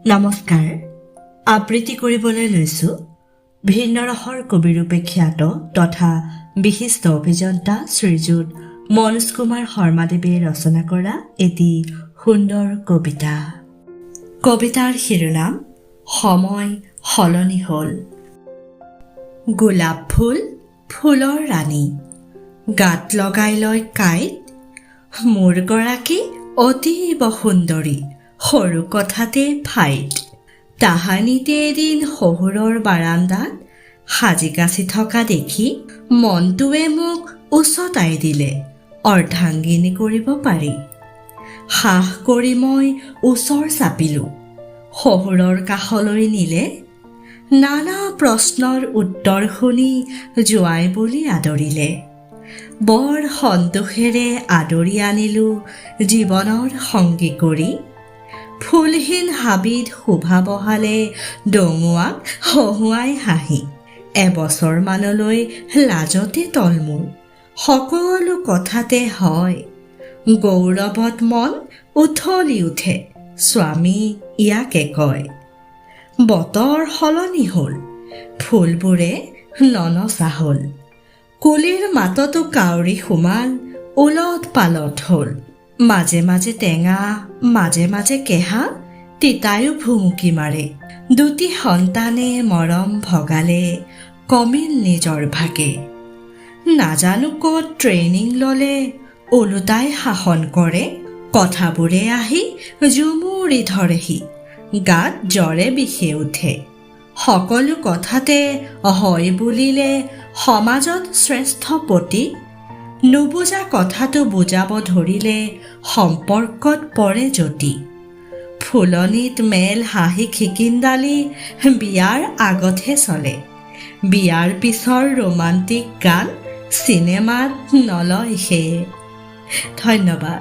নমস্কাৰ। আবৃত্তি কৰিবলৈ লৈছোঁ ভিন্নৰসৰ কবিৰূপে খ্যাত তথা বিশিষ্ট অভিযন্তা শ্ৰীযুত মনোজ কুমাৰ শৰ্মাদেৱে ৰচনা কৰা এটি সুন্দৰ কবিতা। কবিতাৰ শিৰোনাম সময় সলনি হ'ল। গোলাপ ফুল ফুলৰ ৰাণী, গাত লগাই লয় কাঁইট, মোৰ গৰাকী অতীব সুন্দৰী, সৰু কথাতে ফাইট। তাহানিতে এদিন শহুৰৰ বাৰান্দাত সাজি কাচি থকা দেখি মনটোৱে মোক উচতাই দিলে, অৰ্ধাংগিনী কৰিব পাৰি। সাহ কৰি মই ওচৰ চাপিলোঁ, শহুৰৰ কাষলৈ নিলে, নানা প্ৰশ্নৰ উত্তৰ শুনি জোঁৱাই বুলি আদৰিলে। বৰ সন্তোষেৰে আদৰি আনিলোঁ জীৱনৰ সংগী কৰি, ফুলহীন হাবিত শোভা বহালে ডঙুৱাক হহুৱাই হাঁহি। এবছৰমানলৈ লাজতে তলমূৰ, সকলো কথাতে হয়, গৌৰৱত মন উঠলি উঠে, স্বামী ইয়াকে কয়। বতৰ সলনি হ'ল, ফুলবোৰে ননচা হ'ল, কুলিৰ মাততো কাউৰী সোমাল, ওলট পালট হ'ল। মাজে মাজে টেঙা, মাজে মাজে কেহা, তিতায়ো ভুমুকি মাৰে। দুটি সন্তানে মৰম ভগালে, কমিল নিজৰ ভাগে। নাজানো ক'ত ট্ৰেইনিং ল'লে, ওলোটাই শাসন কৰে, কথাবোৰে আহি জুমুৰি ধৰেহি, গাত জ্বৰে বিষে উঠে। সকলো কথাতে হয় বুলিলে সমাজত শ্ৰেষ্ঠ পতি, নুবুজা কথাটো বুজাব ধৰিলে সম্পৰ্কত পৰে জ্যোতি। ফুলনিত মেল হাঁহি খিকিন্দালি বিয়াৰ আগতহে চলে, বিয়াৰ পিছৰ ৰোমান্টিক গান চিনেমাত নলয় সেয়ে। ধন্যবাদ।